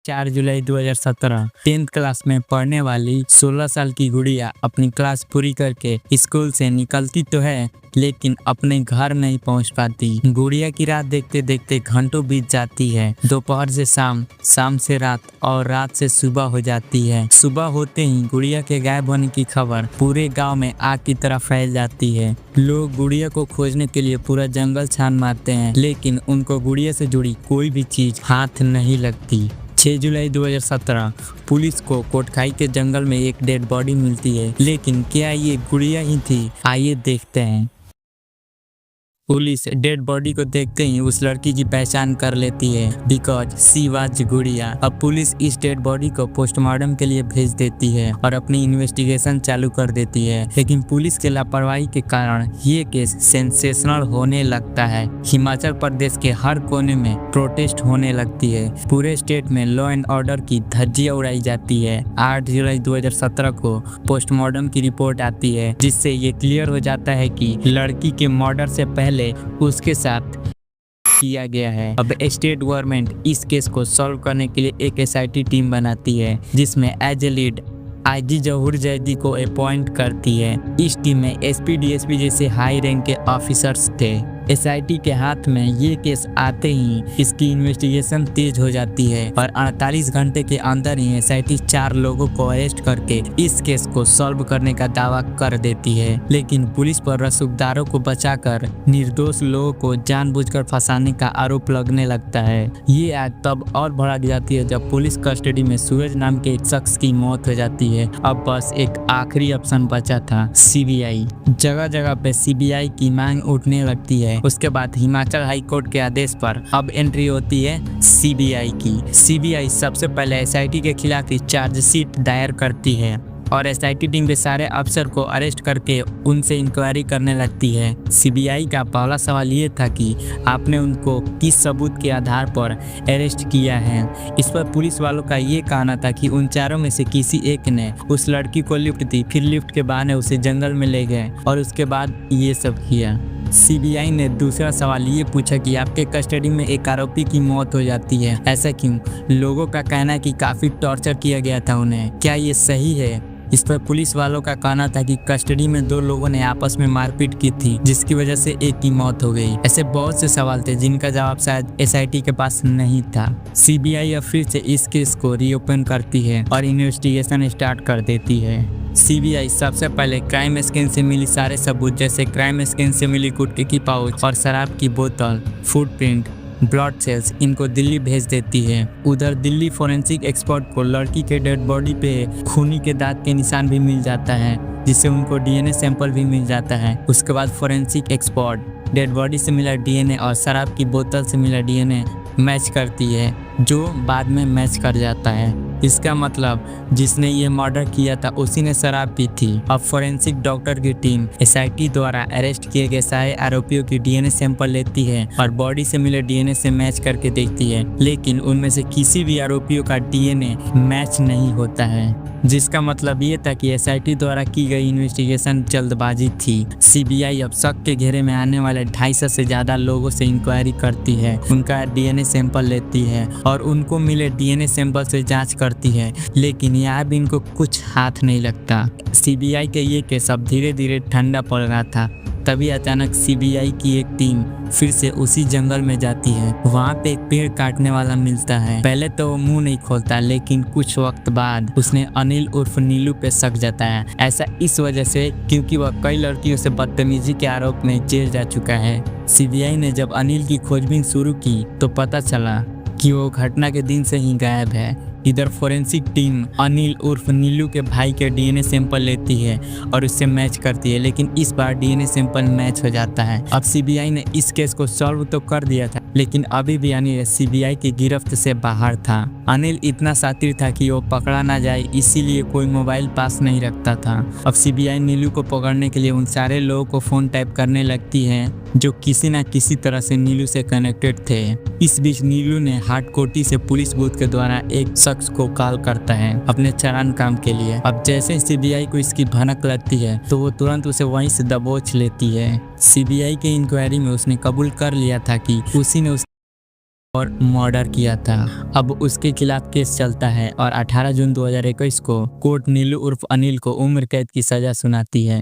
4 जुलाई 2017 10th class में पढ़ने वाली 16 साल की गुड़िया अपनी क्लास पूरी करके स्कूल से निकलती तो है लेकिन अपने घर नहीं पहुंच पाती। गुड़िया की रात देखते देखते घंटों बीत जाती है। दोपहर से शाम, शाम से रात और रात से सुबह हो जाती है। सुबह होते ही गुड़िया के गायब होने की खबर पूरे गांव में आग की तरह फैल जाती है। लोग गुड़िया को खोजने के लिए पूरा जंगल छान मारते हैं लेकिन उनको गुड़िया से जुड़ी कोई भी चीज हाथ नहीं लगती। 6 जुलाई 2017 पुलिस को कोटखाई के जंगल में एक डेड बॉडी मिलती है, लेकिन क्या ये गुड़िया ही थी? आइए देखते हैं। पुलिस डेड बॉडी को देखते ही उस लड़की की पहचान कर लेती है बिकॉज शी वाज गुड़िया। अब पुलिस इस डेड बॉडी को पोस्टमार्टम के लिए भेज देती है और अपनी इन्वेस्टिगेशन चालू कर देती है, लेकिन पुलिस के लापरवाही के कारण ये केस सेंसेशनल होने लगता है। हिमाचल प्रदेश के हर कोने में प्रोटेस्ट होने लगती है। पूरे स्टेट में लॉ एंड ऑर्डर की धज्जियां उड़ाई जाती है। 8 जुलाई 2017 को पोस्टमार्टम की रिपोर्ट आती है जिससे ये क्लियर हो जाता है कि लड़की के मर्डर से पहले उसके साथ किया गया है। अब स्टेट गवर्नमेंट इस केस को सॉल्व करने के लिए एक एसआईटी टीम बनाती है जिसमें एज ए लीड आईजी जहूर जैदी को अपॉइंट करती है। इस टीम में एसपी डीएसपी जैसे हाई रैंक के ऑफिसर्स थे। एसआईटी के हाथ में ये केस आते ही इसकी इन्वेस्टिगेशन तेज हो जाती है और 48 घंटे के अंदर ही एसआईटी 4 लोगों को अरेस्ट करके इस केस को सॉल्व करने का दावा कर देती है। लेकिन पुलिस पर रसूखदारों को बचाकर निर्दोष लोगों को जानबूझकर फंसाने का आरोप लगने लगता है। ये आग तब और भड़क जाती है जब पुलिस कस्टडी में सूरज नाम के एक शख्स की मौत हो जाती है। अब बस एक आखिरी ऑप्शन बचा था, सीबीआई। जगह जगह पे सीबीआई की मांग उठने लगती है। उसके बाद हिमाचल हाई कोर्ट के आदेश पर अब एंट्री होती है सीबीआई की। सीबीआई सबसे पहले एसआईटी के खिलाफ चार्जशीट दायर करती है और एसआईटी टीम के सारे अफसर को अरेस्ट करके उनसे इंक्वायरी करने लगती है। सीबीआई का पहला सवाल ये था कि आपने उनको किस सबूत के आधार पर अरेस्ट किया है। इस पर पुलिस वालों का ये कहना था कि उन चारों में से किसी एक ने उस लड़की को लिफ्ट दी, फिर लिफ्ट के बहाने उसे जंगल में ले गए और उसके बाद ये सब किया। सीबीआई ने दूसरा सवाल ये पूछा कि आपके कस्टडी में एक आरोपी की मौत हो जाती है, ऐसा क्यों? लोगों का कहना है कि काफी टॉर्चर किया गया था उन्हें, क्या ये सही है? इस पर पुलिस वालों का कहना था कि कस्टडी में 2 लोगों ने आपस में मारपीट की थी जिसकी वजह से एक की मौत हो गई। ऐसे बहुत से सवाल थे जिनका जवाब शायद एसआईटी के पास नहीं था। सीबीआई अब फिर से इस केस को रीओपन करती है और इन्वेस्टिगेशन स्टार्ट कर देती है। सीबीआई सबसे पहले क्राइम स्कैन से मिली सारे सबूत जैसे क्राइम स्कैन से मिली गुटखे की पाउच और शराब की बोतल, फुटप्रिंट, ब्लड सेल्स, इनको दिल्ली भेज देती है। उधर दिल्ली फोरेंसिक एक्सपर्ट को लड़की के डेड बॉडी पे खूनी के दांत के निशान भी मिल जाता है जिससे उनको डीएनए सैंपल भी मिल जाता है। उसके बाद फोरेंसिक एक्सपर्ट डेड बॉडी से मिला डीएनए और शराब की बोतल से मिला डीएनए मैच करती है जो बाद में मैच कर जाता है। इसका मतलब जिसने ये मर्डर किया था उसी ने शराब पी थी। अब फोरेंसिक डॉक्टर की टीम एसआईटी द्वारा अरेस्ट किए गए सारे आरोपियों की डीएनए सैंपल लेती है और बॉडी से मिले डीएनए से मैच करके देखती है, लेकिन उनमें से किसी भी आरोपियों का डीएनए मैच नहीं होता है, जिसका मतलब ये था कि एसआईटी द्वारा की गई इन्वेस्टिगेशन जल्दबाजी थी। सीबीआई अब शक के घेरे में आने वाले 250 से ज्यादा लोगों से इंक्वायरी करती है, उनका डीएनए सैंपल लेती है और उनको मिले डीएनए सैंपल से जांच करती है, लेकिन यहाँ भी इनको कुछ हाथ नहीं लगता। सीबीआई के ये केस अब धीरे धीरे ठंडा पड़ रहा था। तभी अचानक सीबीआई की एक टीम फिर से उसी जंगल में जाती है। वहाँ पे एक पेड़ काटने वाला मिलता है। पहले तो वो मुंह नहीं खोलता, लेकिन कुछ वक्त बाद उसने अनिल उर्फ नीलू पे शक जताया। ऐसा इस वजह से क्योंकि वह कई लड़कियों से बदतमीजी के आरोप में जेल जा चुका है। सीबीआई ने जब अनिल की खोजबीन शुरू की तो पता चला कि वो घटना के दिन से ही गायब है। इधर फोरेंसिक टीम अनिल उर्फ नीलू के भाई के डीएनए सैंपल लेती है और उससे मैच करती है, लेकिन इस बार डीएनए सैंपल मैच हो जाता है। अब सीबीआई ने इस केस को सॉल्व तो कर दिया था, लेकिन अभी भी अनिल सीबीआई की गिरफ्त से बाहर था। अनिल इतना शातिर था कि वो पकड़ा ना जाए, इसीलिए कोई मोबाइल पास नहीं रखता था। अब सीबीआई नीलू को पकड़ने के लिए उन सारे लोगों को फोन टैप करने लगती है जो किसी न किसी तरह से नीलू से कनेक्टेड थे। इस बीच नीलू ने हाटकोटी से पुलिस बूथ के द्वारा एक शख्स को कॉल करता है अपने चालान काम के लिए। अब जैसे सीबीआई को इसकी भनक लगती है तो वो तुरंत उसे वहीं से दबोच लेती है। सीबीआई के इंक्वायरी में उसने कबूल कर लिया था कि उसी ने और मर्डर किया था। अब उसके खिलाफ केस चलता है और 18 जून 2021 को कोर्ट नीलू उर्फ अनिल को उम्र कैद की सजा सुनाती है।